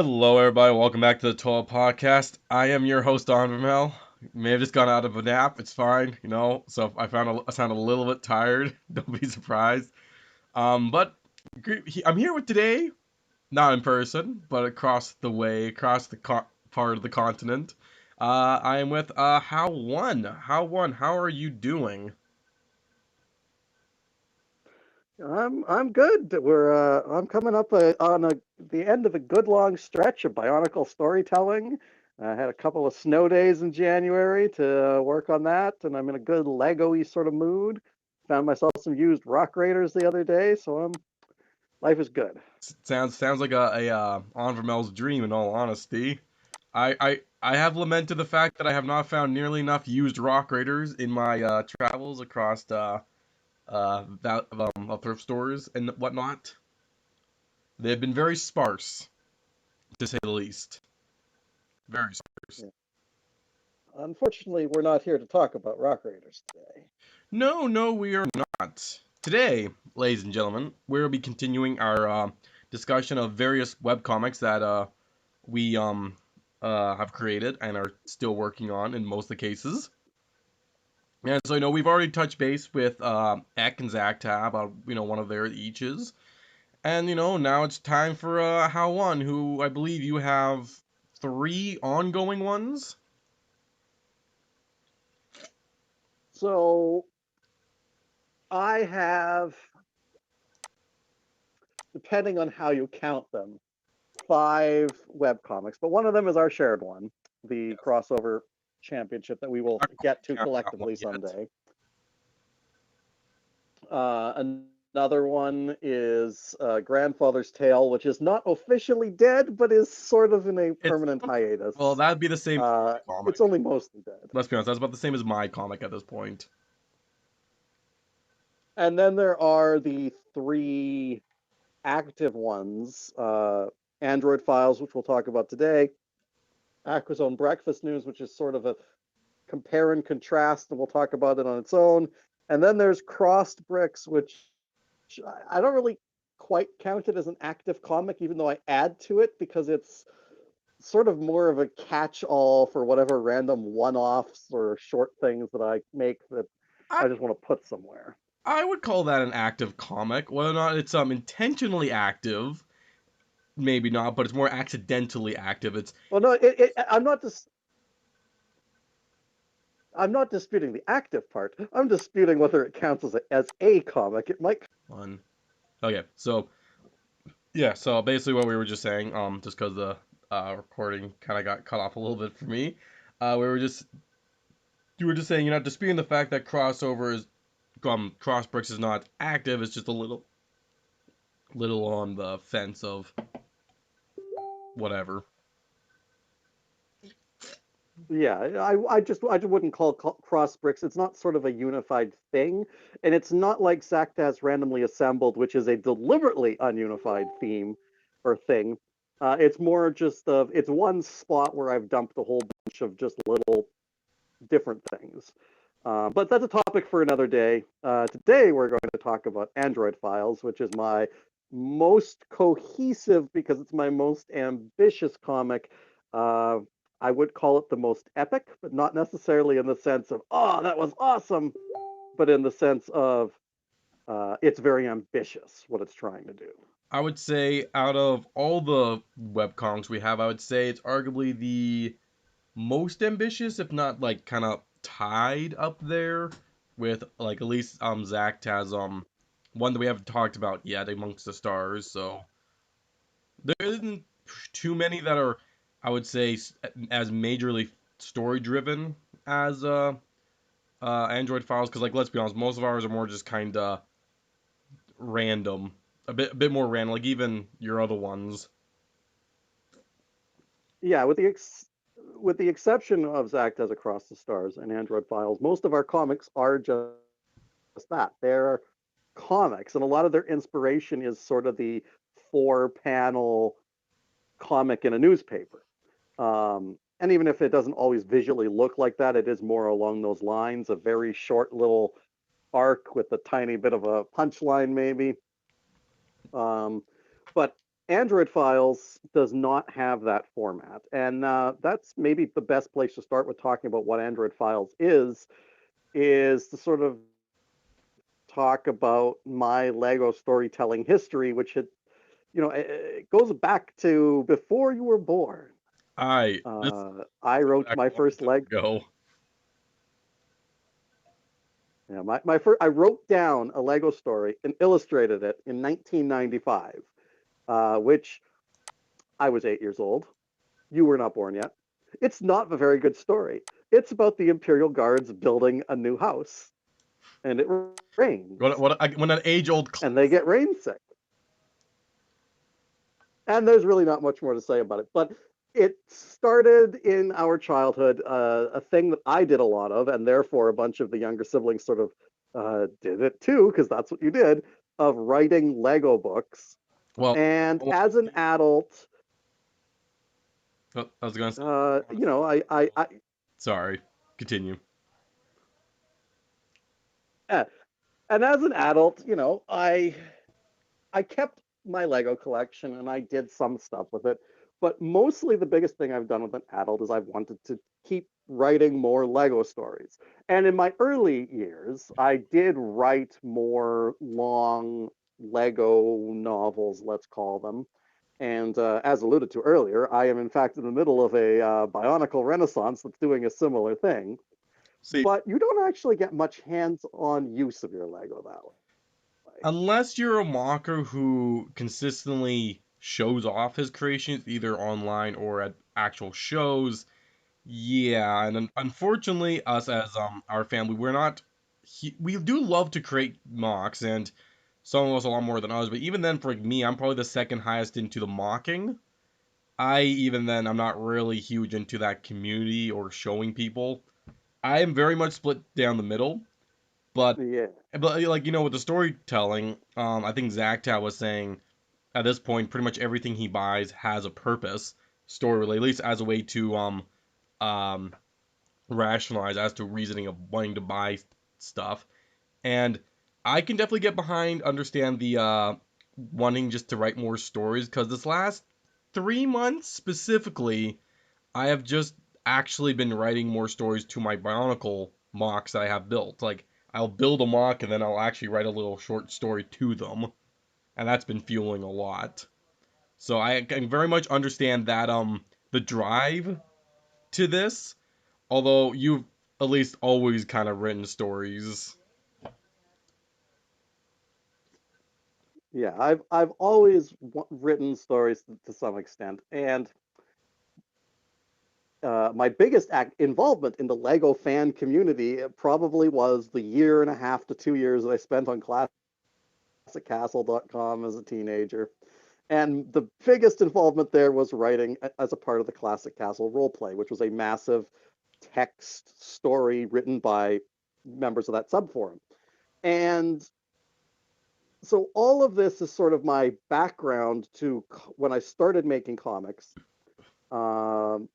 Hello, everybody. Welcome back to the T.O.A podcast. I am your host, Onvermel. May have just gone out of a nap. It's fine. So if I sound a little bit tired. Don't be surprised. But I'm here with today, not in person, but across the way, across the part of the continent. I am with Hau1. Hau1, how are you doing? I'm good. I'm coming up the end of a good long stretch of Bionicle storytelling. I had a couple of snow days in January to work on that, and I'm in a good Lego-y sort of mood. Found myself some used Rock Raiders the other day, so life is good. Sounds like a Onvermel's dream. In all honesty, I have lamented the fact that I have not found nearly enough used rock raiders in my travels across thrift stores and whatnot. They've been very sparse, to say the least. Very sparse. Yeah. Unfortunately, we're not here to talk about Rock Raiders today. No, no, we are not. Today, ladies and gentlemen, we'll be continuing our discussion of various webcomics that we have created and are still working on in most of the cases. And so, we've already touched base with Eck and Zactab about, one of their eaches. And, now it's time for Hau1, who I believe you have three ongoing ones. So I have, depending on how you count them, 5 webcomics, but one of them is our shared one, the crossover championship that we will Not get to quite count that one collectively yet. someday. Another one is Grandfather's Tale, which is not officially dead, but is sort of in a It's permanent well, hiatus. that'd be the same as my It's comic. only mostly dead. Let's be honest, that's about the same as my comic at this point. And then there are the 3 active ones, Android Files, which we'll talk about today, Aquazone Breakfast News, which is sort of a compare and contrast, and we'll talk about it on its own. And then there's Crossed Bricks, which I don't really quite count it as an active comic, even though I add to it because it's sort of more of a catch-all for whatever random one-offs or short things that I make that I I just want to put somewhere. I would call that an active comic. Whether or not it's intentionally active, maybe not, but it's more accidentally active. It's Well, no, I'm not disputing the active part. I'm disputing whether it counts as a comic. It might. fun. Okay, so yeah, so basically what we were just saying, just because the recording kind of got cut off a little bit for me, we were just you were just saying you're not disputing the fact that Crossbricks is not active. It's just a little on the fence of whatever. Yeah, I just wouldn't call cross bricks. It's not sort of a unified thing, and it's not like Zaktas randomly assembled, which is a deliberately ununified theme or thing. It's more just it's one spot where I've dumped a whole bunch of just little different things. But that's a topic for another day. Today we're going to talk about Android Files, which is my most cohesive because it's my most ambitious comic. Uh, I would call it the most epic, but not necessarily in the sense of, oh, that was awesome, but in the sense of it's very ambitious what it's trying to do. I would say out of all the webcomics we have, I would say it's arguably the most ambitious, if not like kind of tied up there with like at least Zach has one that we haven't talked about yet, Amongst the Stars. So there isn't too many that are, I would say, as majorly story driven as Android Files. Because like let's be honest, most of ours are more just kind of random, a bit more random. Like even your other ones. Yeah, with the exception of Zach Does Across the Stars and Android Files, most of our comics are just that. They're comics, and a lot of their inspiration is sort of the 4 panel comic in a newspaper. And even if it doesn't always visually look like that, it is more along those lines, a very short little arc with a tiny bit of a punchline, maybe. Um, but Android Files does not have that format, and that's maybe the best place to start with talking about what Android Files is to sort of talk about my Lego storytelling history, which it goes back to before you were born. This I wrote back my a long first time Lego. ago. Yeah, my first. I wrote down a Lego story and illustrated it in 1995, which I was 8 years old. You were not born yet. It's not a very good story. It's about the Imperial Guards building a new house, and it rains, When an age-old and they get rain sick. And there's really not much more to say about it. But it started in our childhood, a thing that I did a lot of, and therefore a bunch of the younger siblings sort of did it too, because that's what you did, of writing Lego books. well, And well, as an adult, I was gonna say, I sorry, continue. yeah, and as an adult, I kept my Lego collection and I did some stuff with it. But mostly the biggest thing I've done with an adult is I've wanted to keep writing more Lego stories. And in my early years, I did write more long Lego novels, let's call them. And as alluded to earlier, I am in fact in the middle of a Bionicle Renaissance that's doing a similar thing. See, But you don't actually get much hands-on use of your Lego that way. unless you're a mocker who consistently shows off his creations either online or at actual shows, yeah, and unfortunately, us as our family, we're not. We do love to create mocks, and some of us a lot more than others. But even then, for me, I'm probably the second highest into the mocking. Even then, I'm not really huge into that community or showing people. I am very much split down the middle, but Yeah. like with the storytelling, I think Zactat was saying at this point, pretty much everything he buys has a purpose, story related, at least as a way to um rationalize as to reasoning of wanting to buy stuff. And I can definitely get behind, understand the wanting just to write more stories because this last 3 months specifically, I have just actually been writing more stories to my Bionicle mocks that I have built. Like I'll build a mock and then I'll actually write a little short story to them, and that's been fueling a lot. So I can very much understand that the drive to this. Although you've at least always kind of written stories. Yeah, I've always written stories to some extent, and my biggest involvement in the Lego fan community probably was the year and a half to 2 years that I spent on ClassicCastle.com as a teenager. And the biggest involvement there was writing as a part of the Classic Castle roleplay, which was a massive text story written by members of that subforum. And so all of this is sort of my background to when I started making comics. Um,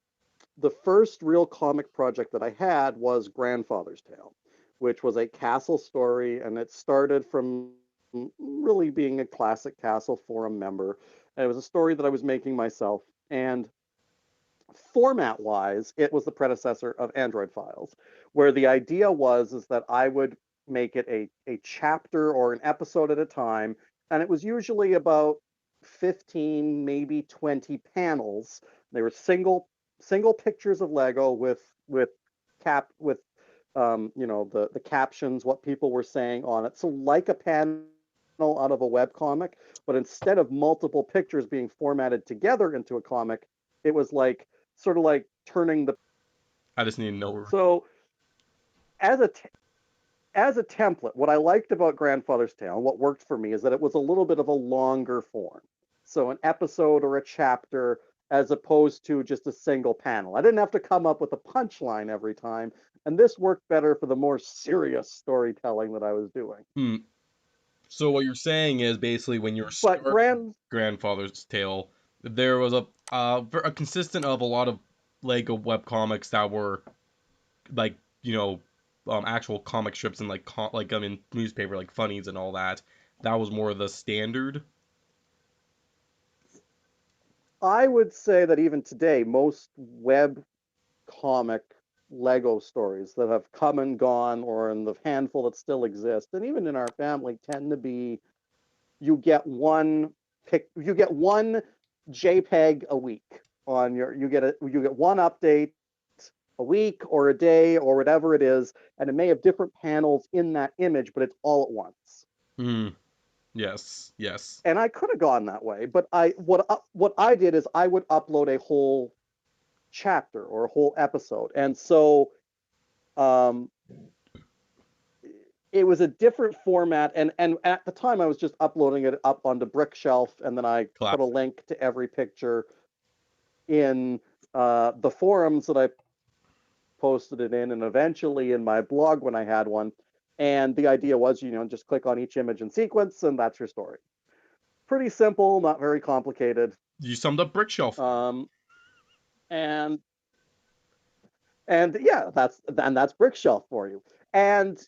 the first real comic project that I had was Grandfather's Tale, which was a castle story, and it started from really being a classic castle forum member. And it was a story that I was making myself, and format wise, it was the predecessor of Android Files, where the idea was is that I would make it a chapter or an episode at a time, and it was usually about 15, maybe 20 panels. They were single pictures of Lego with cap with the captions, what people were saying on it. So like a panel out of a web comic, but instead of multiple pictures being formatted together into a comic, it was like sort of like turning the I just need to know. so as a as a template, what I liked about Grandfather's Tale and what worked for me is that it was a little bit of a longer form. So an episode or a chapter as opposed to just a single panel. I didn't have to come up with a punchline every time, and this worked better for the more serious storytelling that I was doing. Hmm. So what you're saying is basically when you were But starting Grandfather's Tale, there was a consistent of a lot of Lego webcomics that were like actual comic strips and like I mean newspaper like funnies and all that. That was more of the standard. I would say that even today, most web comic Lego stories that have come and gone, or in the handful that still exist, and even in our family, tend to be you get you get one JPEG a week on your you get one update a week or a day or whatever it is, and it may have different panels in that image, but it's all at once. Hmm. Yes. Yes. And I could have gone that way, but what I did is I would upload a whole chapter or a whole episode, and so um, it was a different format. And at the time, I was just uploading it up onto Brickshelf, and then I put a Classic. link to every picture in the forums that I posted it in, and eventually in my blog when I had one. And the idea was, just click on each image in sequence, and that's your story. Pretty simple, not very complicated. You summed up Brickshelf. Um, and yeah, that's Brickshelf for you. And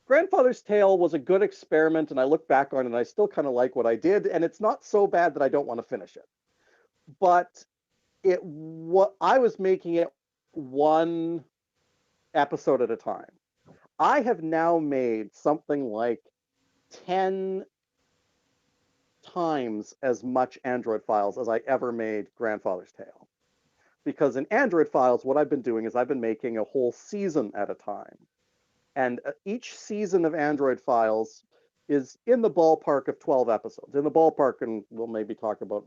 Grandfather's Tale was a good experiment, and I look back on it and I still kind of like what I did, and it's not so bad that I don't want to finish it. But what I was making it one episode at a time. I have now made something like 10 times as much Android files as I ever made Grandfather's Tale. Because in Android files, what I've been doing is I've been making a whole season at a time. And each season of Android files is in the ballpark of 12 episodes. In the ballpark, and we'll maybe talk about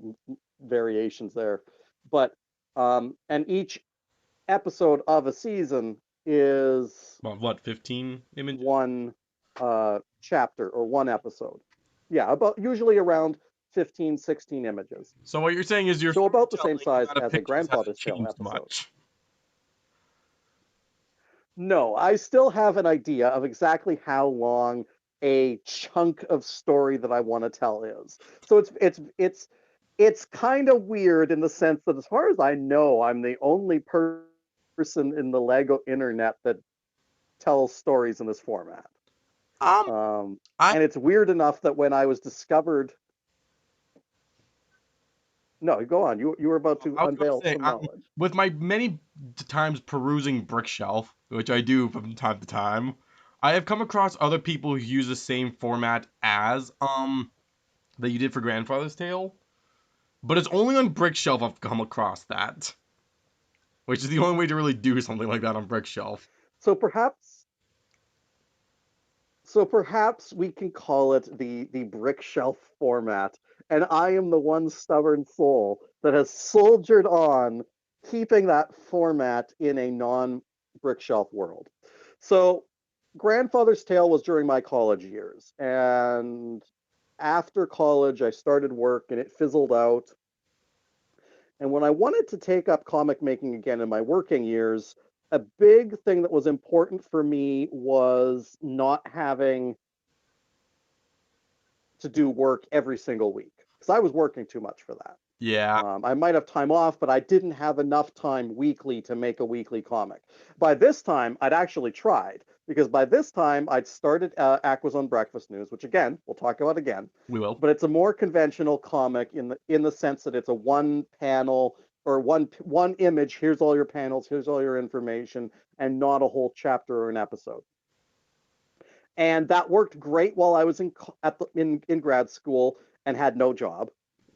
variations there. But, and each episode of a season is About what, 15 images? one chapter or one episode. Yeah, about usually around 15, 16 images. So what you're saying is your So about the same storytelling size amount of as a pictures hasn't Grandfather's Tale changed episode. much. No, I still have an idea of exactly how long a chunk of story that I want to tell is. So it's kind of weird in the sense that, as far as I know, I'm the only person in the Lego internet that tells stories in this format. Um, Um, I and it's weird enough that when I was discovered, no, go on. You were about to I was going to unveil say, some knowledge. with my many times perusing Brickshelf, which I do from time to time, I have come across other people who use the same format as that you did for Grandfather's Tale, but it's only on Brickshelf I've come across that, which is the only way to really do something like that on Brickshelf. So perhaps perhaps we can call it the brick shelf format. And I am the one stubborn soul that has soldiered on, keeping that format in a non brick shelf world. So Grandfather's Tale was during my college years. And after college, I started work and it fizzled out. And when I wanted to take up comic making again in my working years, a big thing that was important for me was not having to do work every single week because I was working too much for that. Yeah, I might have time off, but I didn't have enough time weekly to make a weekly comic. By this time, I'd actually tried because by this time I'd started Aquazone Breakfast News, which again we'll talk about again, we will. but it's a more conventional comic in the sense that it's a one panel or one image. Here's all your panels. Here's all your information, and not a whole chapter or an episode. And that worked great while I was in grad school and had no job.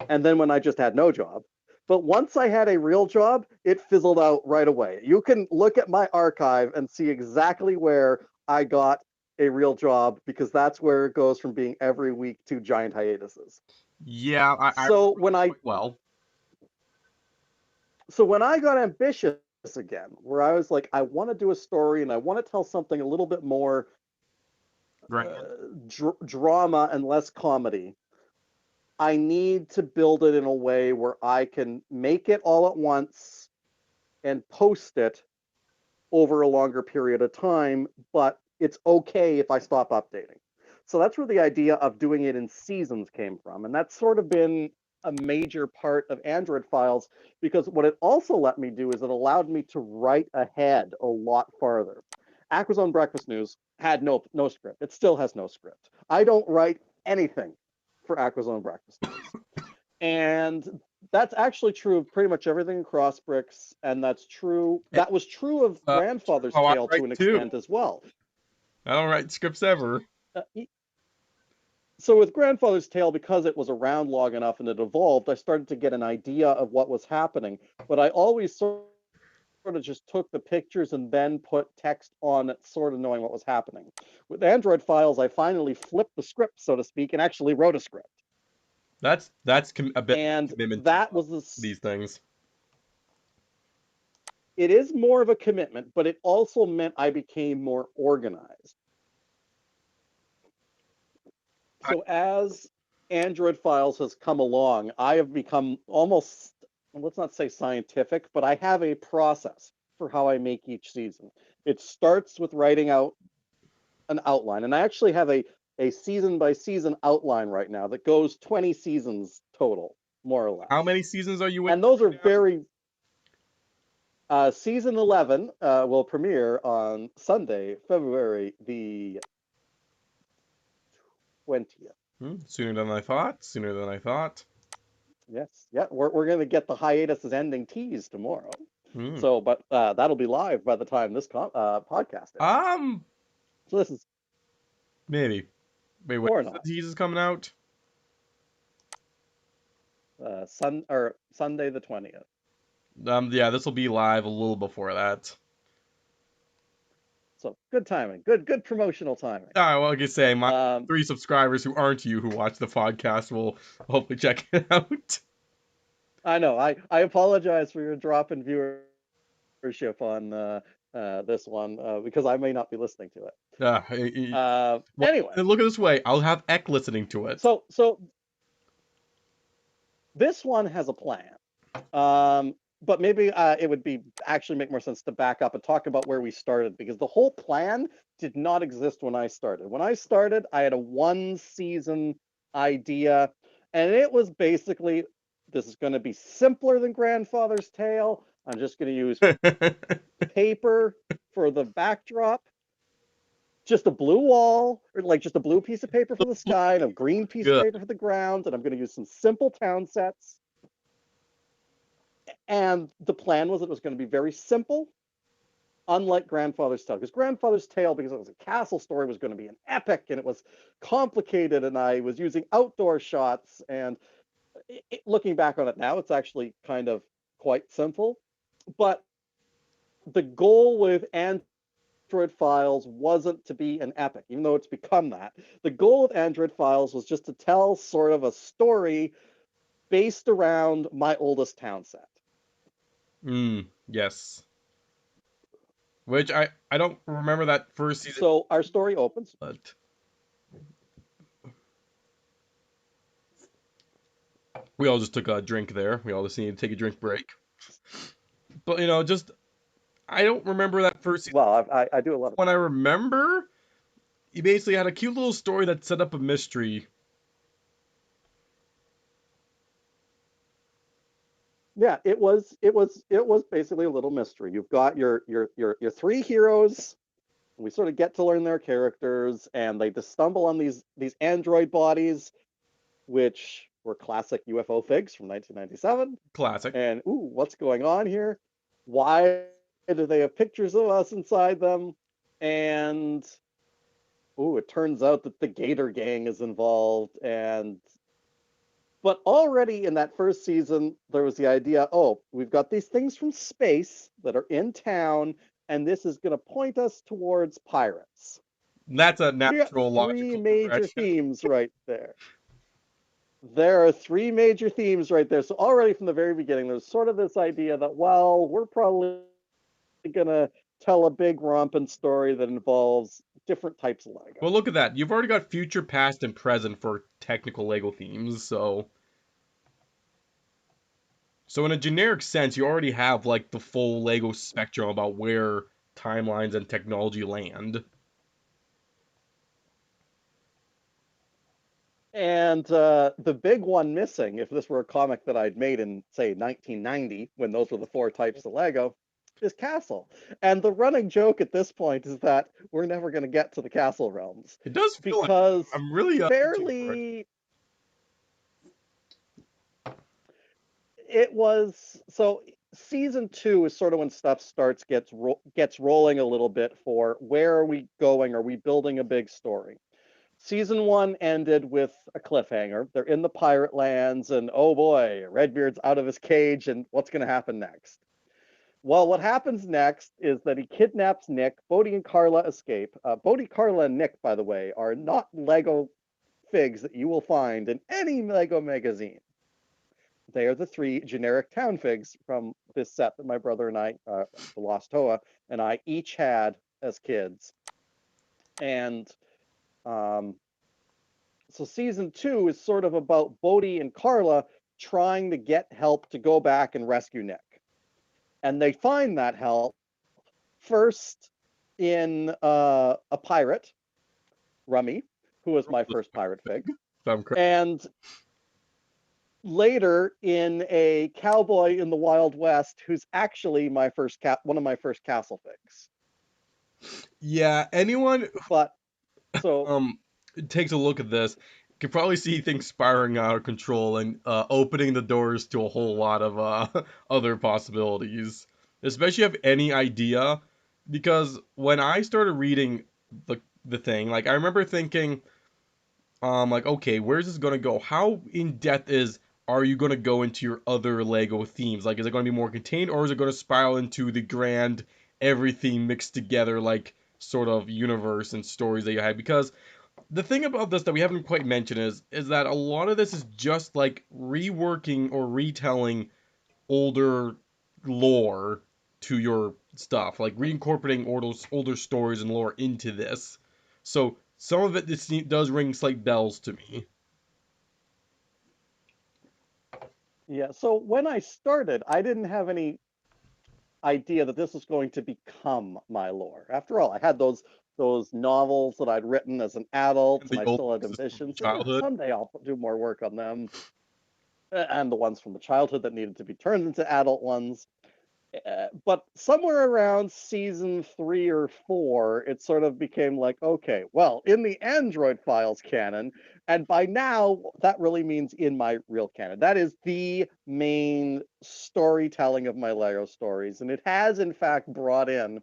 And then when I just had no job. But once I had a real job, it fizzled out right away. You can look at my archive and see exactly where I got a real job because that's where it goes from being every week to giant hiatuses. Yeah, I So remember when that I quite well. got ambitious again, where I was like, I want to do a story and I want to tell something a little bit more Grand. drama and less comedy. I need to build it in a way where I can make it all at once and post it over a longer period of time, but it's okay if I stop updating. So that's where the idea of doing it in seasons came from. And that's sort of been a major part of Android files because what it also let me do is it allowed me to write ahead a lot farther. Aquazone Breakfast News had no script. It still has no script. I don't write anything for Aquazone Breakfast News. And That's actually true of pretty much everything in Crossbricks, and that's true. And, That was true of true Grandfather's how I Tale to write an too. extent as well. I don't write scripts ever. Uh, so with Grandfather's Tale, because it was around long enough and it evolved, I started to get an idea of what was happening. But I always sort of just took the pictures and then put text on it, sort of knowing what was happening. With Android Files, I finally flipped the script, so to speak, and actually wrote a script. That's a bit And commitment to that was this. these things. It is more of a commitment, but it also meant I became more organized. I, So as Android Files has come along, I have become almost, let's not say scientific, but I have a process for how I make each season. It starts with writing out an outline, and I actually have a season by season outline right now that goes 20 seasons total, more or how less. many seasons are you in And those are right now? very, season 11 will premiere on Sunday, February the 20th. Sooner than I thought. Sooner than I thought. Yes, yeah, we're going to get the hiatus is ending tease tomorrow. Hmm. So, but that'll be live by the time this podcast airs. Um, So this is maybe. Wait, when or is the not teaser coming out? Sunday the 20th. Yeah, this will be live a little before that. So good timing, good promotional timing. All right, well, like I say, my Um, 3 subscribers who aren't you who watch the podcast will hopefully check it out. I know I apologize for your drop in viewership on this one because I may not be listening to it. Uh, well, Anyway, look at it this way. I'll have Eck listening to it. so this one has a plan. Um, but maybe it would be actually make more sense to back up and talk about where we started because the whole plan did not exist when I started. When I started, I had a 1 season idea, and it was basically this is going to be simpler than Grandfather's Tale. I'm just going to use paper for the backdrop, just a blue wall, or like just a blue piece of paper for the sky and a green piece of Good. paper for the ground, and I'm going to use some simple town sets. And the plan was it was going to be very simple, unlike Grandfather's Tale. Because Grandfather's Tale, because it was a castle story, was going to be an epic and it was complicated, and I was using outdoor shots. And looking back on it now, it's actually kind of quite simple. But the goal with Android Files wasn't to be an epic, even though it's become that. The goal of Android Files was just to tell sort of a story based around my oldest town set. Yes. Which I don't remember that first season, So our story opens. but we all just took a drink there. We all just needed to take a drink break. But just I don't remember that first season. Well, I do a lot of When I remember, you basically had a cute little story that set up a mystery. yeah, it was basically a little mystery. You've got your three heroes. We sort of get to learn their characters, and they just stumble on these android bodies, which were classic UFO figs from 1997. Classic. And ooh, what's going on here? Why do they have pictures of us inside them? And ooh, it turns out that the Gator Gang is involved, and but already in that first season, there was the idea, oh, we've got these things from space that are in town, and this is going to point us towards pirates. That's a So you got natural three logical major progression. themes right there. There are three major themes right there. So already from the very beginning, there's sort of this idea that, well, we're probably going to tell a big romping story that involves different types of Well, Lego. look at that. You've already got future, past, and present for technical Lego themes, so in a generic sense, you already have like the full Lego spectrum about where timelines and technology land. And the big one missing, if this were a comic that I'd made in, say, 1990, when those were the four types of Lego, is Castle. And the running joke at this point is that we're never going to get to the Castle realms It does feel like because I'm really itching for it. fairly it was so season two is sort of when stuff gets rolling a little bit for where are we going? Are we building a big story? Season one ended with a cliffhanger. They're in the pirate lands, and oh boy, Redbeard's out of his cage, and what's going to happen next? Well, what happens next is that he kidnaps Nick. Bodhi and Carla escape. Bodhi, Carla, and Nick, by the way, are not Lego figs that you will find in any Lego magazine. They are the three generic town figs from this set that my brother and I, the Lost T.O.A, and I each had as kids. And um, so season two is sort of about Bodhi and Carla trying to get help to go back and rescue Nick. And they find that help first in a pirate, Rummy, who was my first pirate fig, If I'm correct. and later in a cowboy in the Wild West, who's actually one of my first castle figs. Yeah, anyone But so um takes a look at this can probably see things spiraling out of control and opening the doors to a whole lot of other possibilities. Especially if you have any idea, because when I started reading the thing, like I remember thinking, like, okay, where's this gonna go? How in depth are you gonna go into your other Lego themes? Like, is it gonna be more contained, or is it gonna spiral into the grand everything mixed together like sort of universe and stories that you had? Because the thing about this that we haven't quite mentioned is that a lot of this is just like reworking or retelling older lore to your stuff, like reincorporating older stories and lore into this. So some of it does ring slight bells to me. yeah, so when I started, I didn't have any idea that this was going to become my lore. After all, I had those novels that I'd written as an adult, And and the I old still had texts from ambitions. childhood. Someday I'll do more work on them, and the ones from the childhood that needed to be turned into adult ones. But somewhere around season 3 or 4, it sort of became like, okay, well, in the Android Files canon, and by now that really means in my real canon. That is the main storytelling of my Lego stories, and it has in fact brought in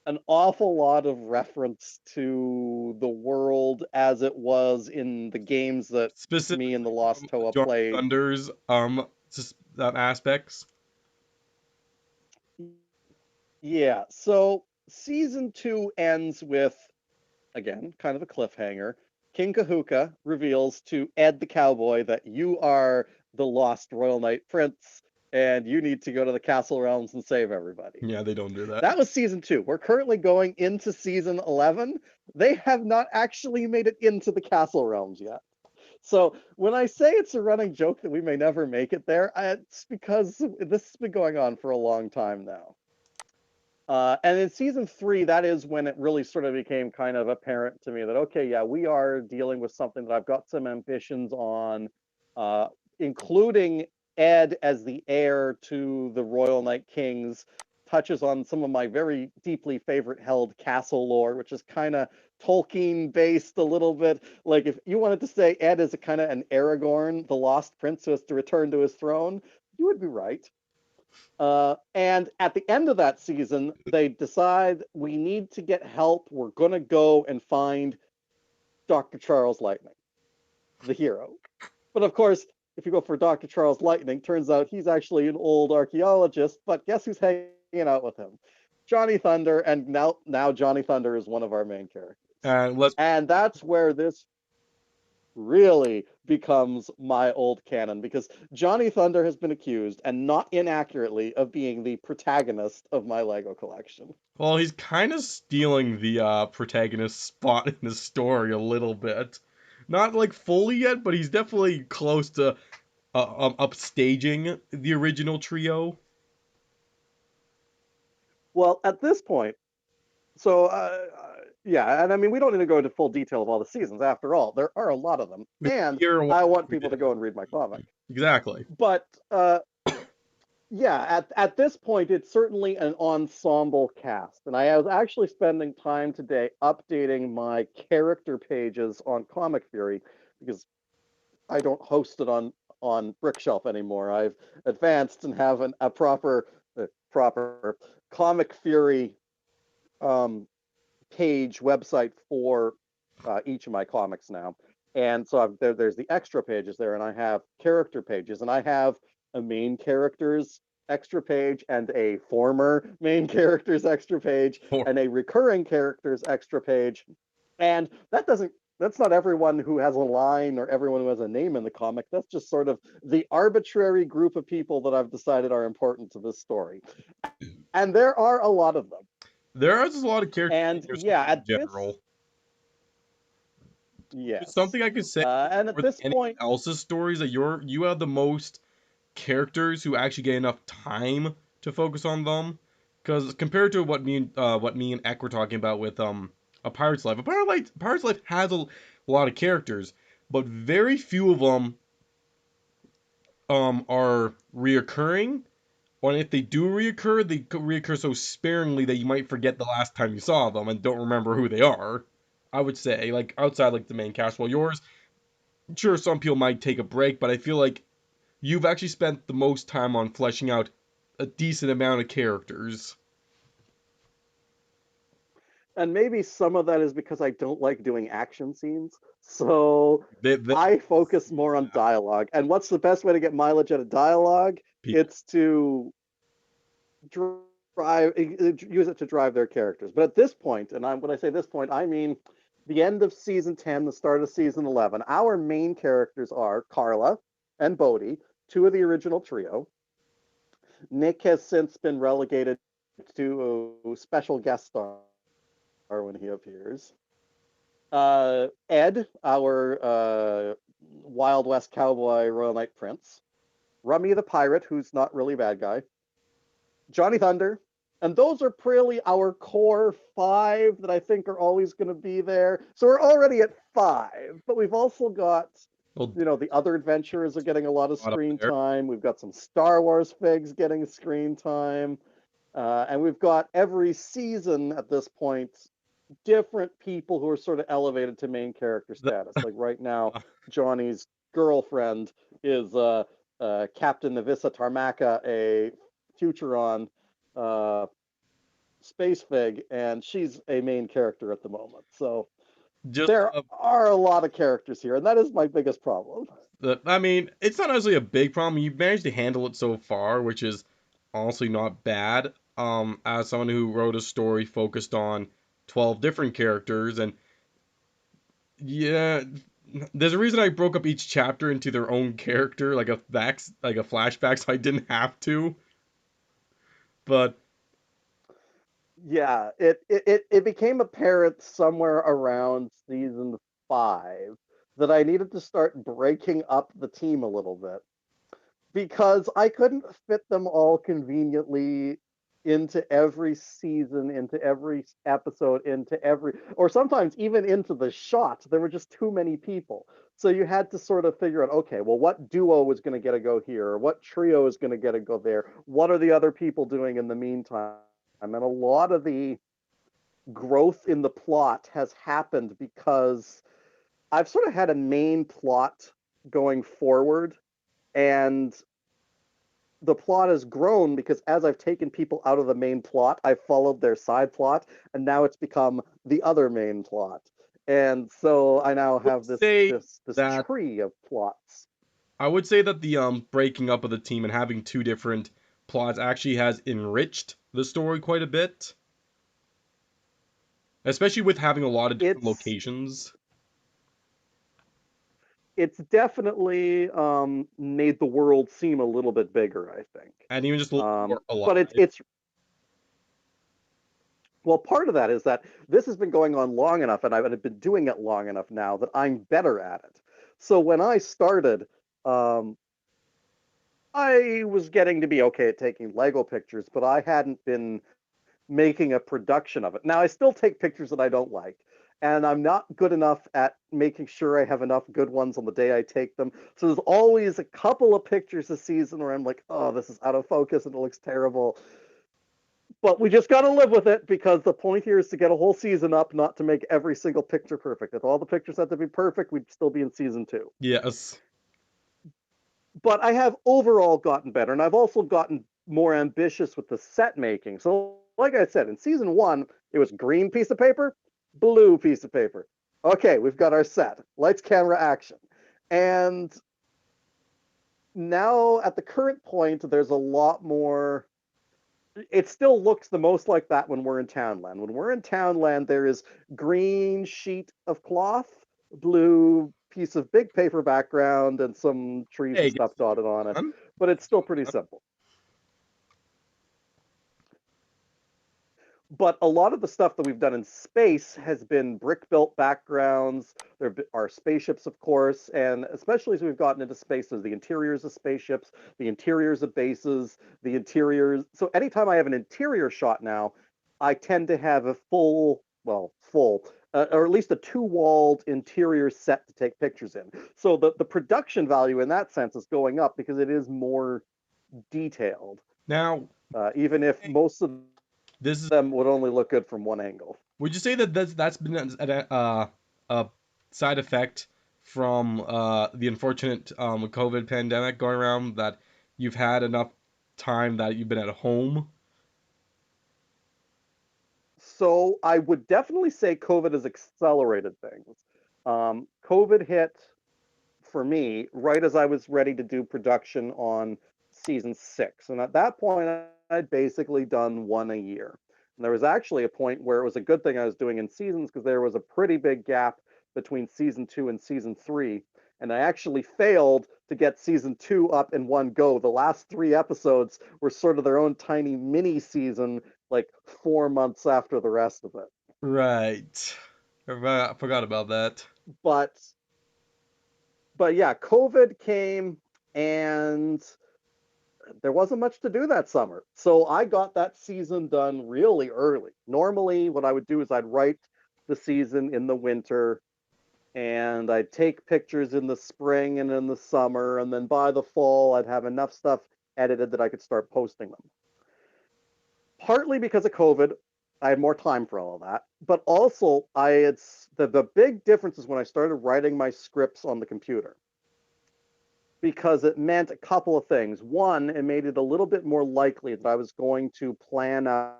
an awful lot of reference to the world as it was in the games that me and Specifically the Lost from Toa Johnny played. Thunder's aspects. Yeah, so season 2 ends with, again, kind of a cliffhanger. King Kahuka reveals to Ed the cowboy that you are the lost Royal Knight Prince and you need to go to the Castle Realms and save everybody. Yeah, they don't do that. That was season 2. We're currently going into season 11. They have not actually made it into the Castle Realms yet. So when I say it's a running joke that we may never make it there, it's because this has been going on for a long time now. And in season 3, that is when it really sort of became kind of apparent to me that, okay, yeah, we are dealing with something that I've got some ambitions on, uh, including Ed as the heir to the Royal Night Kings, touches on some of my very deeply favorite held castle lore, which is kind of Tolkien based a little bit. Like if you wanted to say Ed is a kind of an Aragorn, the lost prince who has to return to his throne, you would be right. And at the end of that season, they decide we need to get help. We're going to go and find Dr. Charles Lightning, the hero. But of course, if you go for Dr. Charles Lightning, turns out he's actually an old archaeologist. But guess who's hanging out with him? Johnny Thunder, and now Johnny Thunder is one of our main characters. And let's And that's where this really becomes my old canon because Johnny Thunder has been accused, and not inaccurately, of being the protagonist of my Lego collection. well, he's kind of stealing the protagonist spot in the story a little bit. Not like fully yet, but he's definitely close to upstaging the original trio. Well, at this point, so yeah, and I mean, we don't need to go into full detail of all the seasons. After all, there are a lot of them, We and hear a while I want we people to did. go and read my comic. Exactly. But yeah, at this point, it's certainly an ensemble cast, and I was actually spending time today updating my character pages on Comic Fury because I don't host it on on Brickshelf anymore. I've advanced and have a proper Comic Fury um, page website for each of my comics now. And so there's the extra pages there, and I have character pages, and I have a main character's extra page and a former main character's extra page Or and a recurring character's extra page. And that's not everyone who has a line or everyone who has a name in the comic. That's just sort of the arbitrary group of people that I've decided are important to this story. And there are a lot of them. there are just a lot of characters in And your yeah, story in at this general. There's Yes. something I could say And at more than this anyone point, else's stories that you have the most characters who actually get enough time to focus on them. Because compared to what me and Eck were talking about with Pirate's Life has a lot of characters, but very few of them are reoccurring. Or if they do reoccur, they reoccur so sparingly that you might forget the last time you saw them and don't remember who they are. I would say, like outside like the main cast, while yours, sure, some people might take a break, but I feel like you've actually spent the most time on fleshing out a decent amount of characters. and maybe some of that is because I don't like doing action scenes. So They I focus more on dialogue. And what's the best way to get mileage out of dialogue? people. It's to use it to drive their characters. But at this point, and when I say this point, I mean the end of season 10, the start of season 11. Our main characters are Carla and Bodhi, two of the original trio. Nick has since been relegated to a special guest star when he appears. Ed, our Wild West cowboy, Royal Knight Prince. Rummy the pirate, who's not really a bad guy. Johnny Thunder. And those are really our core five that I think are always going to be there. So we're already at five, but we've also got, Well, the other adventurers are getting a lot of a lot up screen there. time. We've got some Star Wars figs getting screen time. And we've got every season at this point different people who are sort of elevated to main character The, status. Like right now, Johnny's girlfriend is Captain Navissa Tarmaka, a Futuron uh, space fig, and she's a main character at the moment. So just there are a lot of characters here, and that is my biggest problem. I mean, it's not necessarily a big problem. You've managed to handle it so far, which is honestly not bad. As someone who wrote a story focused on 12 different characters, and yeah, there's a reason I broke up each chapter into their own character, like a flashback, so I didn't have to. But Yeah, it became apparent somewhere around season 5 that I needed to start breaking up the team a little bit because I couldn't fit them all conveniently into every season, into every episode, or sometimes even into the shot. There were just too many people. So you had to sort of figure out, okay, well, what duo was going to get a go here? Or what trio is going to get a go there? What are the other people doing in the meantime? And a lot of the growth in the plot has happened because I've sort of had a main plot going forward, and the plot has grown because as I've taken people out of the main plot, I've followed their side plot, and now it's become the other main plot. And so I now I would have this say this this that tree of plots. the breaking up of the team and having two different plots actually has enriched the story quite a bit, especially with having a lot of different It's locations it's definitely made the world seem a little bit bigger, I think. and even just a little more alive. But it's well, part of that is that this has been going on long enough, and I've been doing it long enough now that I'm better at it. So when I started, um, I was getting to be okay at taking Lego pictures, but I hadn't been making a production of it. Now, I still take pictures that I don't like, and I'm not good enough at making sure I have enough good ones on the day I take them. So there's always a couple of pictures a season where I'm like, oh, this is out of focus and it looks terrible. But we just got to live with it because the point here is to get a whole season up, not to make every single picture perfect. If all the pictures had to be perfect, we'd still be in season 2. Yes. but I have overall gotten better, and I've also gotten more ambitious with the set making. So, like I said, in season one, it was green piece of paper, blue piece of paper. Okay, we've got our set. Lights, camera, action. And now at the current point, there's a lot more. It still looks the most like that when we're in Townland. When we're in Townland, there is green sheet of cloth, blue piece of big paper background, and some trees and Hey, stuff dotted on it. John. But it's still pretty simple. But a lot of the stuff that we've done in space has been brick built backgrounds. There are spaceships, of course, and especially as we've gotten into space, there's the interiors of spaceships, the interiors of bases, the interiors. So anytime I have an interior shot now, I tend to have a or at least a two-walled interior set to take pictures in. So the production value in that sense is going up because it is more detailed, Now, even if most of this is. them would only look good from one angle. Would you say that that's been a side effect from the unfortunate COVID pandemic going around, that you've had enough time that you've been at home? So I would definitely say COVID has accelerated things. COVID hit for me right as I was ready to do production on season six. And at that point, I'd basically done one a year. And there was actually a point where it was a good thing I was doing in seasons because there was a pretty big gap between season two and season three. And I actually failed to get season two up in one go. The last three episodes were sort of their own tiny mini season, like 4 months after the rest of it. Right. I forgot about that. But yeah, COVID came and there wasn't much to do that summer. So I got that season done really early. Normally, what I would do is I'd write the season in the winter and I'd take pictures in the spring and in the summer. And then by the fall, I'd have enough stuff edited that I could start posting them. Partly because of COVID, I had more time for all of that. But also, the big difference is when I started writing my scripts on the computer because it meant a couple of things. One, it made it a little bit more likely that I was going to plan out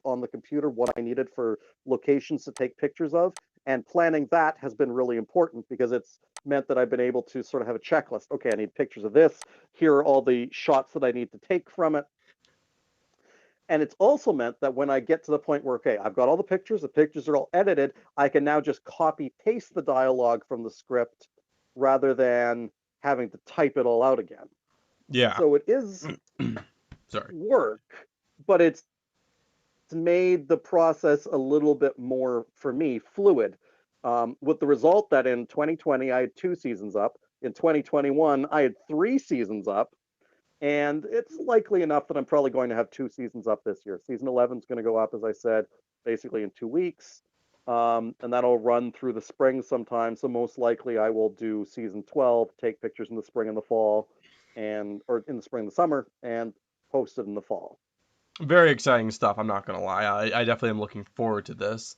on the computer what I needed for locations to take pictures of. And planning that has been really important because it's meant that I've been able to sort of have a checklist. Okay, I need pictures of this. Here are all the shots that I need to take from it. And it's also meant that when I get to the point where, okay, I've got all the pictures are all edited, I can now just copy paste the dialogue from the script rather than having to type it all out again. Yeah. So it is Sorry. work, but it's made the process a little bit more, for me, fluid. With the result that in 2020, I had 2 seasons up. In 2021, I had 3 seasons up. And it's likely enough that I'm probably going to have 2 seasons up this year. Season 11 is going to go up, as I said, basically in 2 weeks. And that'll run through the spring sometime. So most likely I will do season 12, take pictures in the spring and the fall, or in the spring and the summer, and post it in the fall. Very exciting stuff, I'm not gonna lie. I definitely am looking forward to this.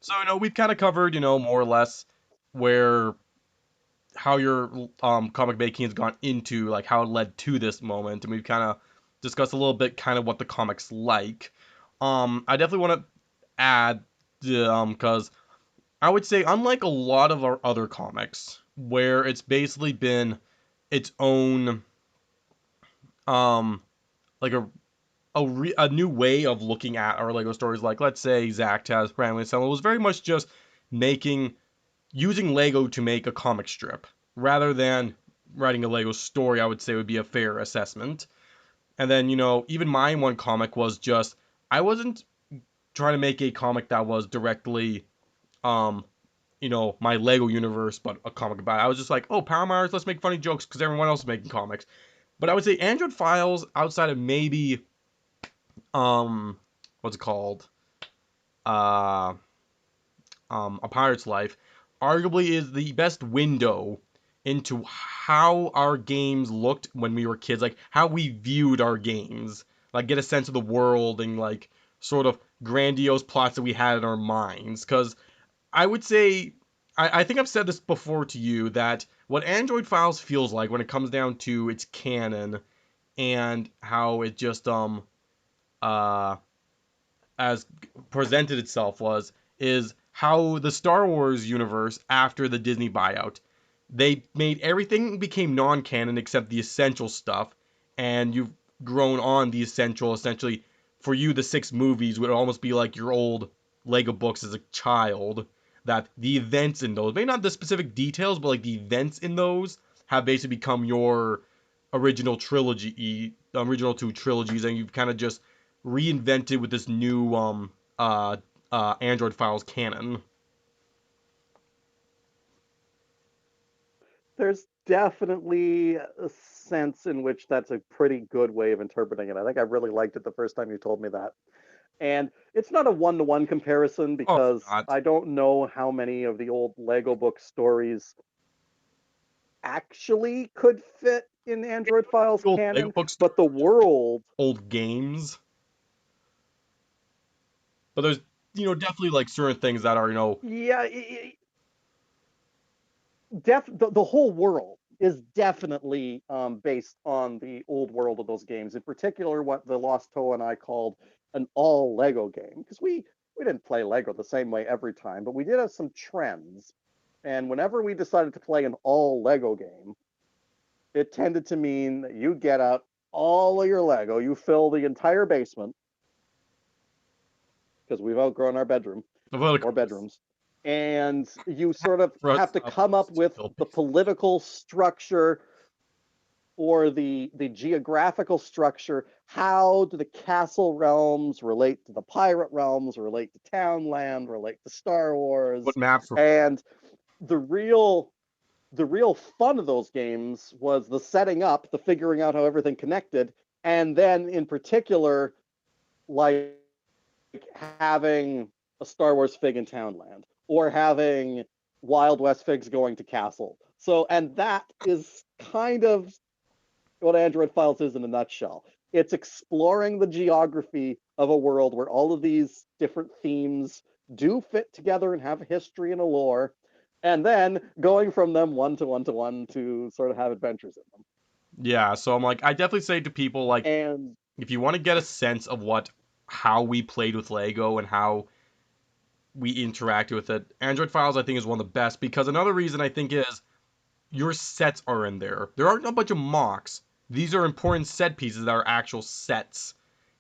So, we've kind of covered, more or less where how your comic making has gone into, like, how it led to this moment, and we've kind of discussed a little bit kind of what the comic's like. I definitely want to add, because I would say, unlike a lot of our other comics, where it's basically been its own, like a new way of looking at our Lego stories. Like, let's say Zach Taz, Brandon Summer was very much just making using Lego to make a comic strip rather than writing a Lego story. I would say would be a fair assessment. And then, even my one comic was just, I wasn't trying to make a comic that was directly um my Lego universe, but a comic about it. I was just like, oh, Power Mars, let's make funny jokes because everyone else is making comics. But I would say Android Files, outside of maybe um what's it called? Uh A Pirate's Life, arguably is the best window into how our games looked when we were kids, like how we viewed our games, like get a sense of the world and like sort of grandiose plots that we had in our minds. Because I would say I think I've said this before to you that what Android Files feels like when it comes down to its canon and how it just uh as presented itself was is how the Star Wars universe after the Disney buyout, they made everything became non-canon except the essential stuff, and you've grown on the essential. Essentially, for you, the 6 movies would almost be like your old Lego books as a child. That the events in those, maybe not the specific details, but like the events in those have basically become your original 2 trilogies, and you've kind of just reinvented with this new Android Files canon. There's definitely a sense in which that's a pretty good way of interpreting it. I think I really liked it the first time you told me that. And it's not a one-to-one comparison Oh, it's because not. I don't know how many of the old Lego book stories actually could fit in Android Files Old Lego canon, book but the stories, world, old games, but there's definitely like certain things that are yeah, the whole world is definitely based on the old world of those games. In particular, what the Lost Toe and I called an all Lego game, because we didn't play Lego the same way every time, but we did have some trends. And whenever we decided to play an all Lego game, it tended to mean that you get out all of your Lego, you fill the entire basement because we've outgrown our bedroom, of more bedrooms, and you sort of for us have to come up to with the political structure or the geographical structure. How do the castle realms relate to the pirate realms, relate to Townland, relate to Star what Wars? maps were And the real the real fun of those games was the setting up, the figuring out how everything connected, and then in particular, like having a Star Wars fig in Townland or having Wild West figs going to Castle. So, and that is kind of what Android Files is in a nutshell. It's exploring the geography of a world where all of these different themes do fit together and have a history and a lore, and then going from them one to one to one to sort of have adventures in them. yeah. So I'm like, I definitely say to people like, And if you want to get a sense of how we played with Lego and how we interacted with it, Android Files I think is one of the best, because another reason I think is your sets are in there. There aren't a bunch of mocks. These are important set pieces that are actual sets.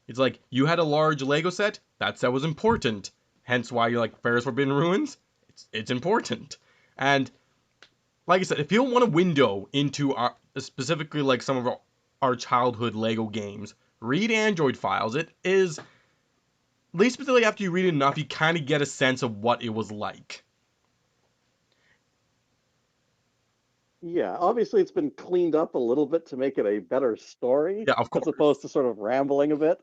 It's like you had a large Lego set. That set was important. Hence why you like Ferris Forbidden Ruins. It's important. And like I said, if you want a window into our, specifically like some of our childhood Lego games, read Android Files. It is, at least specifically after you read it enough, you kind of get a sense of what it was like. yeah, obviously it's been cleaned up a little bit to make it a better story Yeah, of as course. opposed to sort of rambling a bit.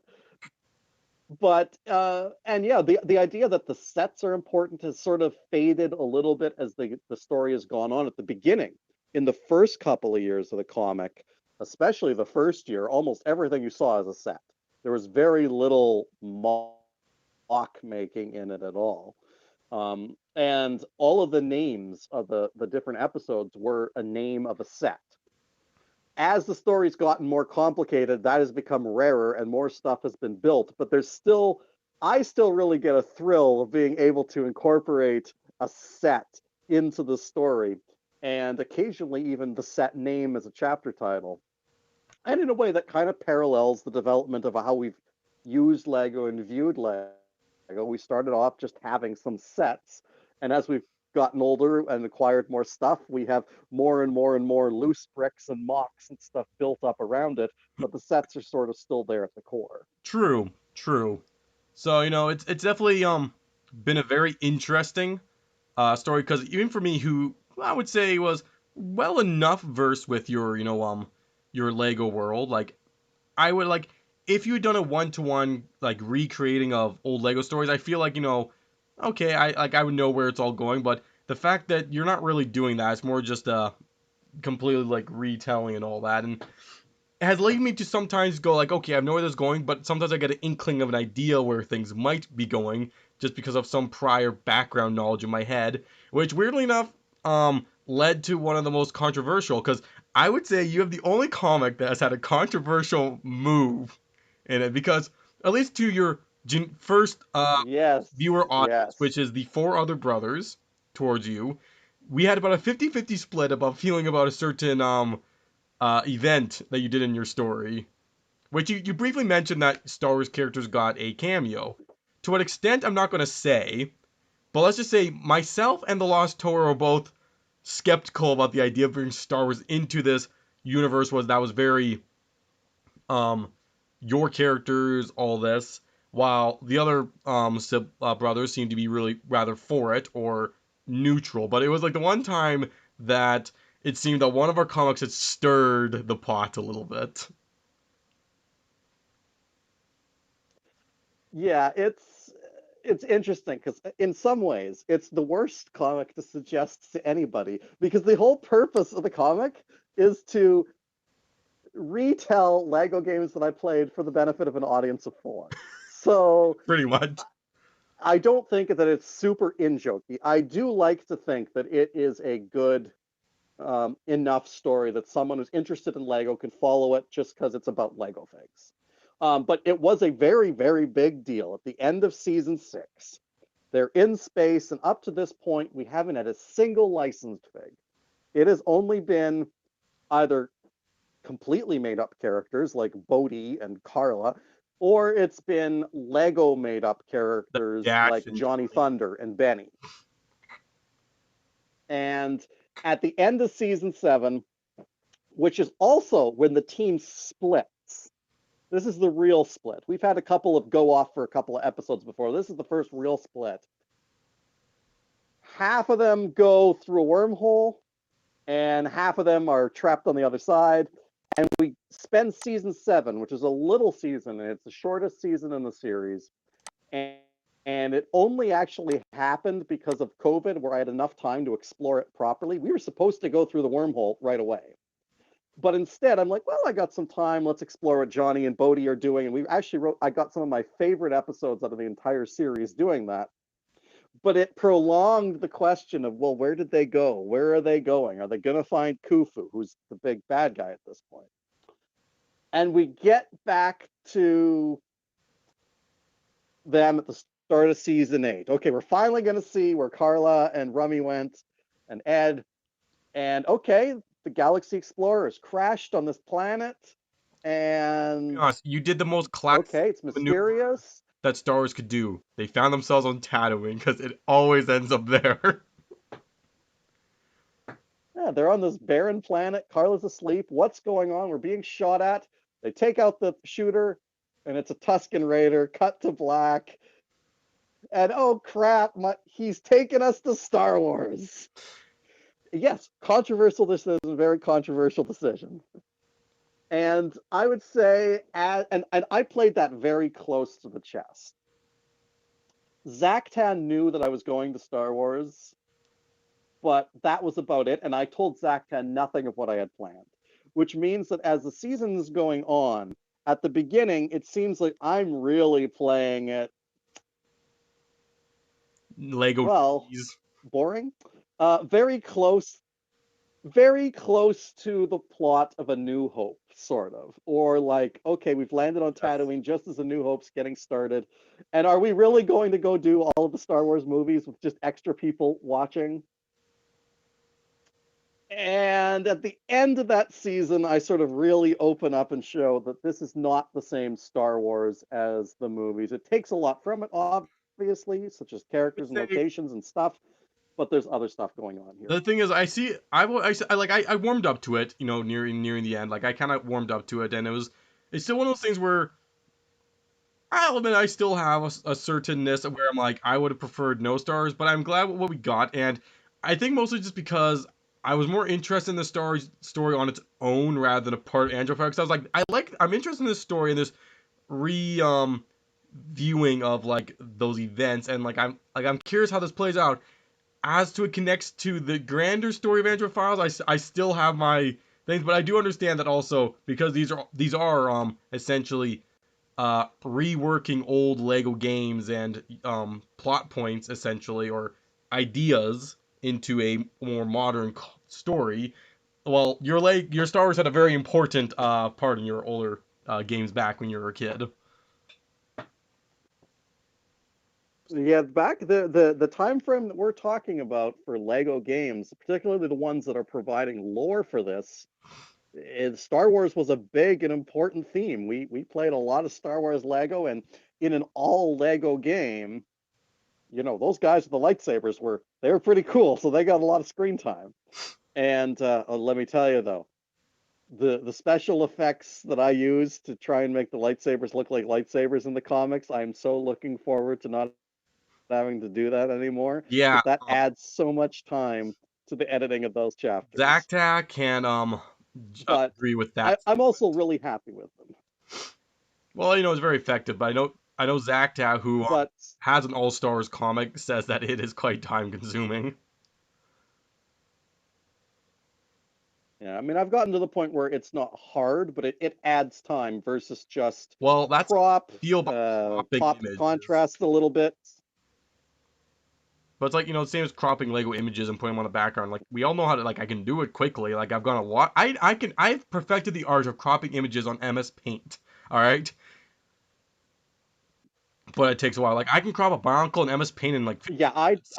But and yeah, the idea that the sets are important has sort of faded a little bit as the story has gone on. At the beginning, in the first couple of years of the comic, especially the first year, almost everything you saw as a set. There was very little mock making in it at all. And all of the names of the different episodes were a name of a set. As the story's gotten more complicated, that has become rarer and more stuff has been built. But I still really get a thrill of being able to incorporate a set into the story, and occasionally even the set name as a chapter title. And in a way that kind of parallels the development of how we've used Lego and viewed Lego. We started off just having some sets, and as we've gotten older and acquired more stuff, we have more and more and more loose bricks and mocks and stuff built up around it, but the sets are sort of still there at the core. True, true. So it's definitely been a very interesting story, because even for me, who I would say was well enough versed with your Lego world, like I would like if you'd done a one-to-one like recreating of old Lego stories, I feel like okay, I would know where it's all going, but the fact that you're not really doing that, it's more just completely like retelling and all that, and has led me to sometimes go like, okay, I know where this is going, but sometimes I get an inkling of an idea where things might be going just because of some prior background knowledge in my head, which weirdly enough, led to one of the most controversial. Because I would say you have the only comic that has had a controversial move in it, because at least to your first Yes, viewer audience, yes. which is the four other brothers towards you, we had about a 50-50 split about feeling about a certain event that you did in your story, which you briefly mentioned that Star Wars characters got a cameo. To what extent, I'm not going to say, but let's just say myself and the Lost Torah are both skeptical about the idea of bringing Star Wars into this universe. That was very um your characters, all this, while the other brothers seem to be really rather for it or neutral. But it was like the one time that it seemed that one of our comics had stirred the pot a little bit. Yeah, it's interesting because in some ways it's the worst comic to suggest to anybody because the whole purpose of the comic is to retell Lego games that I played for the benefit of an audience of four. So Pretty much. I don't think that it's super in jokey. I do like to think that it is a good enough story that someone who's interested in Lego can follow it just because it's about Lego things. But it was a very, very big deal at the end of season 6. They're in space, and up to this point, we haven't had a single licensed fig. It has only been either completely made up characters like Bodhi and Carla, or it's been Lego made up characters Dash like and Johnny Johnny. Thunder and Benny. And at the end of season 7, which is also when the team splits, this is the real split. We've had a couple of go off for a couple of episodes before. This is the first real split. Half of them go through a wormhole, and half of them are trapped on the other side. And we spend season 7, which is a little season, and it's the shortest season in the series. And, and it only actually happened because of COVID, where I had enough time to explore it properly. We were supposed to go through the wormhole right away. But instead, I'm like, well, I got some time. Let's explore what Johnny and Bodhi are doing. And we actually I got some of my favorite episodes out of the entire series doing that. But it prolonged the question of, well, where did they go? Where are they going? Are they going to find Khufu, who's the big bad guy at this point? And we get back to them at the start of season 8. Okay, we're finally going to see where Carla and Rummy went and Ed. And okay, the Galaxy Explorers crashed on this planet. To be And honest, you did the most classic okay, it's maneuver mysterious. that Star Wars could do. They found themselves on Tatooine because it always ends up there. Yeah, they're on this barren planet. Carla's asleep. What's going on? We're being shot at. They take out the shooter, and it's a Tusken Raider. Cut to black. And oh crap, he's taken us to Star Wars. Yes, controversial decision, very controversial decision. And I would say, and I played that very close to the chest. Zachtan knew that I was going to Star Wars, but that was about it. And I told Zachtan nothing of what I had planned, which means that as the season's going on, at the beginning, it seems like I'm really playing it, Lego well, cheese. boring. Very close, very close to the plot of A New Hope, sort of. Or like, okay, we've landed on Yes. Tatooine just as A New Hope's getting started. And are we really going to go do all of the Star Wars movies with just extra people watching? And at the end of that season, I sort of really open up and show that this is not the same Star Wars as the movies. It takes a lot from it, obviously, such as I characters and would say locations and stuff, but there's other stuff going on here. the thing is, I see. I warmed up to it. You know, nearing the end. Like I kind of warmed up to it, and it's still one of those things where I'll admit I still have a certainness where I'm like I would have preferred no stars, but I'm glad with what we got, and I think mostly just because I was more interested in the story on its own rather than a part of Android because I was I'm interested in this story and this re viewing of like those events, and I'm curious how this plays out. As to it connects to the grander story of Android Files, I still have my things, but I do understand that also because these are essentially reworking old Lego games and plot points essentially or ideas into a more modern story. Well, your Star Wars had a very important part in your older games back when you were a kid. Yeah, back the time frame that we're talking about for Lego games, particularly the ones that are providing lore for this, Star Wars was a big and important theme. We played a lot of Star Wars Lego, and in an all Lego game, those guys with the lightsabers they were pretty cool, so they got a lot of screen time. And let me tell you though, the special effects that I use to try and make the lightsabers look like lightsabers in the comics, I'm so looking forward to not having to do that anymore, Yeah, because that adds so much time to the editing of those chapters. Zacta can But agree with that. I'm also really happy with them. Well, it's very effective, but I know Zacta, who But has an All Stars comic, says that it is quite time consuming. yeah, I mean, I've gotten to the point where it's not hard, but it adds time versus just Well, that's how crop, I feel about cropping pop the images. contrast a little bit. But it's like, same as cropping Lego images and putting them on the background. Like, we all know how to, like, I can do it quickly. Like, I've gone a lot. I've perfected the art of cropping images on MS Paint. All right? But it takes a while. Like, I can crop a Barnacle in MS Paint in, like, 15 Yeah, minutes.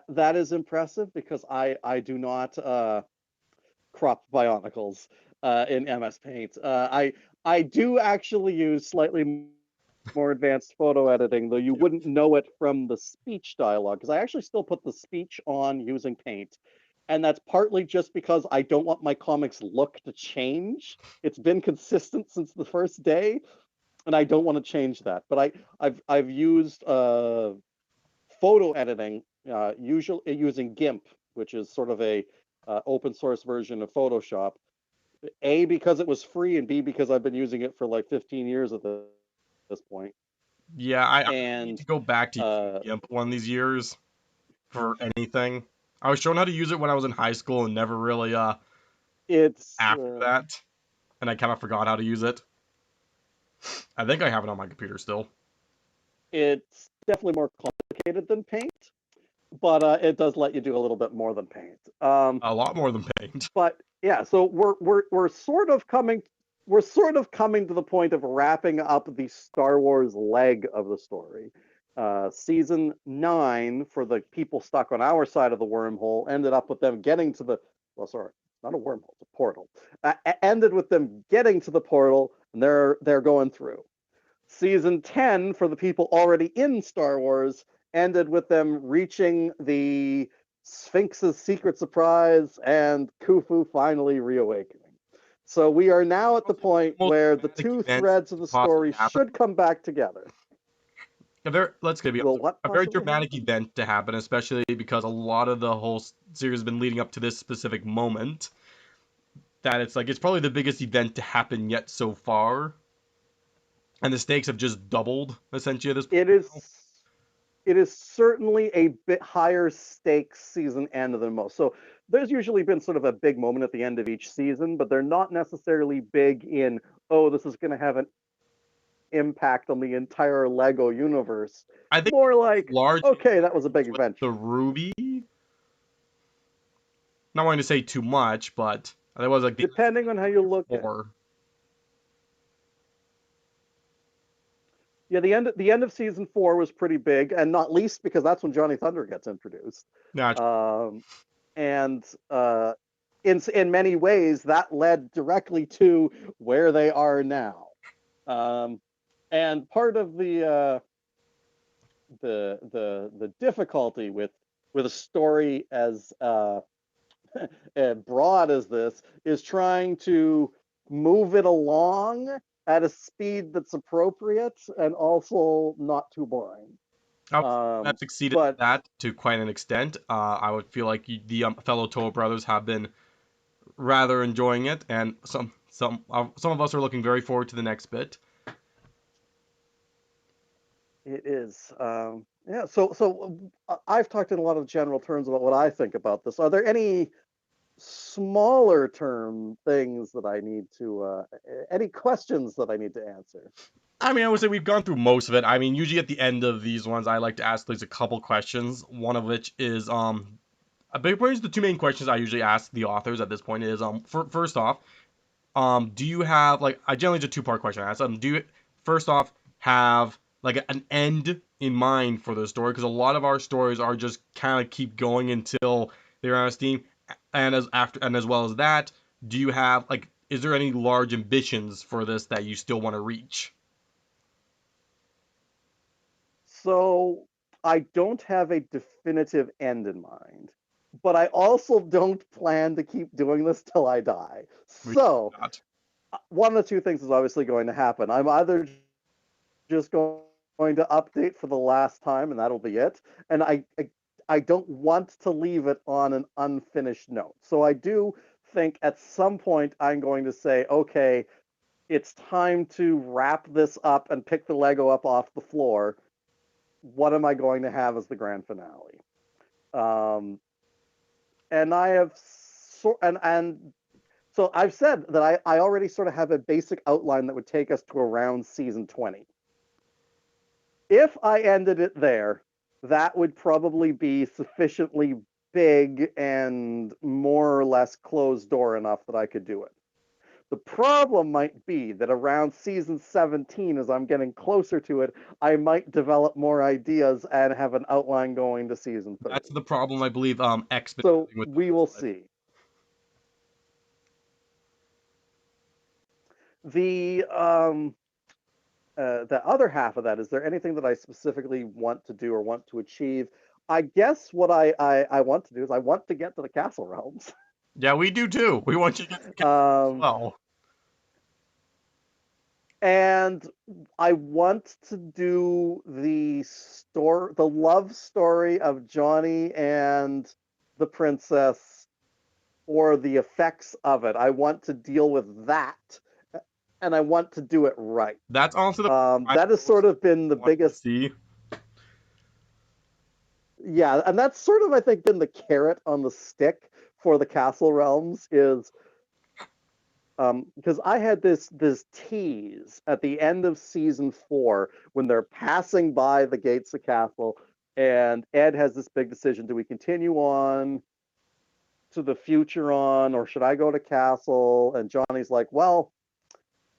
that is impressive because I do not crop Bionicles in MS Paint. I do actually use slightly more advanced photo editing, though you wouldn't know it from the speech dialogue, because I actually still put the speech on using Paint. And that's partly just because I don't want my comics look to change. It's been consistent since the first day, and I don't want to change that. But I've used photo editing, usually using GIMP, which is sort of a open source version of Photoshop. A, because it was free, and B, because I've been using it for like 15 years at this point. Yeah, I need And to go back to using uh, GIMP one of these years for anything. I was shown how to use it when I was in high school and never really, it's after that. And I kind of forgot how to use it. I think I have it on my computer still. it's definitely more complicated than Paint, but it does let you do a little bit more than Paint. A lot more than Paint. But yeah, so we're sort of coming to the point of wrapping up the Star Wars leg of the story. Season 9, for the people stuck on our side of the wormhole, ended up with them getting to the, well, sorry, not a wormhole, it's a portal. Ended with them getting to the portal, and they're going through. Season 10, for the people already in Star Wars, ended with them reaching the Sphinx's secret surprise and Khufu finally reawakening. So we are now at the Probably one of point the most where the dramatic two events threads of to the possibly story happen. should come back together. Let's be honest, Will what a very possibly dramatic happen? event to happen, especially because a lot of the whole series has been leading up to this specific moment. That it's like it's probably the biggest event to happen yet so far, and the stakes have just doubled essentially at this point It is now. it is certainly a bit higher stakes season end than most. So there's usually been sort of a big moment at the end of each season, but they're not necessarily big in, oh, this is going to have an impact on the entire Lego universe. I think More the like, large okay, that impact was a was big with the adventure. Ruby. Not wanting to say too much, but that was like the end of Depending on how you season look at it. 4. Yeah, the end of season 4 was pretty big, and not least because that's when Johnny Thunder gets introduced. Naturally. Um, and in many ways, that led directly to where they are now. Um, and part of the difficulty with a story as broad as this is trying to move it along at a speed that's appropriate and also not too boring. I would say Um, I've succeeded at but that to quite an extent. I would feel like the fellow Toa brothers have been rather enjoying it, and some of us are looking very forward to the next bit. It is. Yeah. I've talked in a lot of general terms about what I think about this. Are there any smaller term things that I need to, any questions that I need to answer? I mean, I would say we've gone through most of it. I mean, usually at the end of these ones, I like to ask at least a couple questions. One of which is a big point is the two main questions I usually ask the authors at this point is first off, do you have like I generally it's a two-part question I ask them. Do you first off have like an end in mind for the story? Because a lot of our stories are just kind of keep going until they're on Steam, and as well as that, do you have like is there any large ambitions for this that you still want to reach? So I don't have a definitive end in mind, but I also don't plan to keep doing this till I die. We So got. one of the two things is obviously going to happen. I'm either just going to update for the last time, and that'll be it. And I don't want to leave it on an unfinished note. So I do think at some point I'm going to say, okay, it's time to wrap this up and pick the Lego up off the floor. What am I going to have as the grand finale? Um, and I have and so I've said that I already sort of have a basic outline that would take us to around season 20. If I ended it there, that would probably be sufficiently big and more or less closed door enough that I could do it. The problem might be that around season 17, as I'm getting closer to it, I might develop more ideas and have an outline going to season That's 30. the problem I believe X been So having with we will those. see. The the other half of that, is there anything that I specifically want to do or want to achieve? I guess what I want to do is I want to get to the castle realms. Yeah, we do too. We want you to get to the castle as um, well. and I want to do the love story of Johnny and the princess, or the effects of it. I want to deal with that, and I want to do it right. That's also the I That has most sort of been the want to biggest, see. yeah, and that's sort of, I think, been the carrot on the stick for the Castle Realms, is because I had this tease at the end of season 4 when they're passing by the gates of castle, and Ed has this big decision: do we continue on to the future on, or should I go to castle? And Johnny's like, well,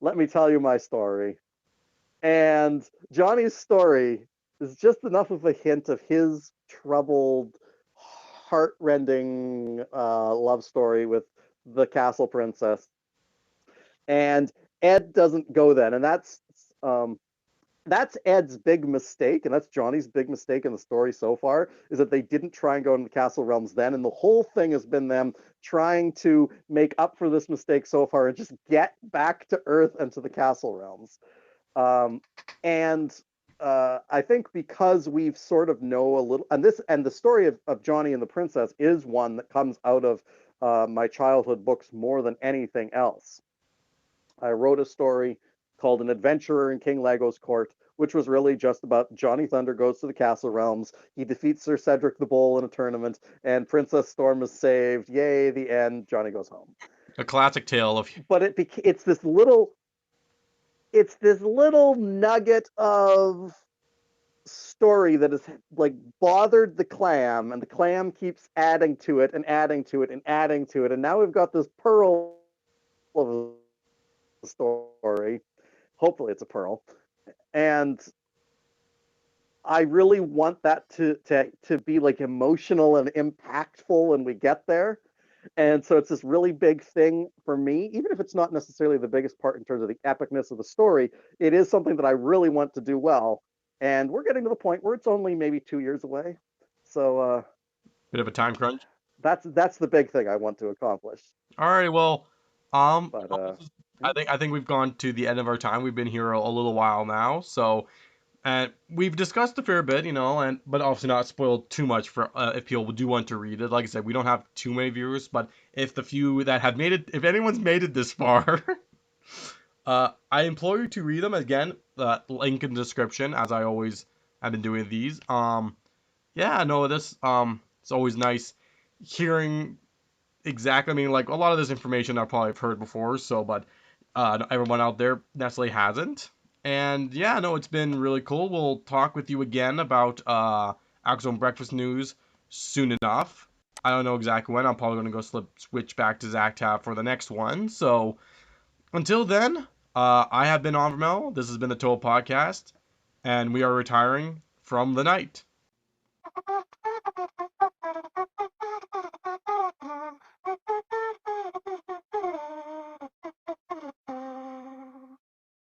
let me tell you my story. And Johnny's story is just enough of a hint of his troubled, heartrending love story with the castle princess. And Ed doesn't go then, and that's Ed's big mistake, and that's Johnny's big mistake in the story so far, is that they didn't try and go into the castle realms then, and the whole thing has been them trying to make up for this mistake so far and just get back to Earth and to the castle realms. Um, and I think because we've sort of know a little, and the story of Johnny and the princess is one that comes out of my childhood books more than anything else. I wrote a story called An Adventurer in King Lego's Court, which was really just about Johnny Thunder goes to the Castle Realms, he defeats Sir Cedric the Bull in a tournament, and Princess Storm is saved. Yay, the end. Johnny goes home. A classic tale of But it's this little nugget of story that has like bothered the clam, and the clam keeps adding to it and adding to it and adding to it, and now we've got this pearl of a story. Hopefully it's a pearl. And I really want that to be like emotional and impactful when we get there. And so it's this really big thing for me, even if it's not necessarily the biggest part in terms of the epicness of the story. It is something that I really want to do well. And we're getting to the point where it's only maybe 2 years away. So bit of a time crunch. that's the big thing I want to accomplish. All right, well, But I yeah. think we've gone to the end of our time. We've been here a little while now, so and we've discussed a fair bit, and but obviously not spoiled too much for if people do want to read it. Like I said, we don't have too many viewers, but if the few that have made it, if anyone's made it this far, I implore you to read them again. Link in the description, as I always I've been doing these. Yeah, no, it's always nice hearing exactly. I mean, like a lot of this information I probably have heard before, so but everyone out there necessarily hasn't. And yeah, no, it's been really cool. We'll talk with you again about Axel Breakfast News soon enough. I don't know exactly when. I'm probably gonna go switch back to Zach Tab for the next one. So until then, I have been Onvermel. This has been the T.O.A. podcast, and we are retiring from the night.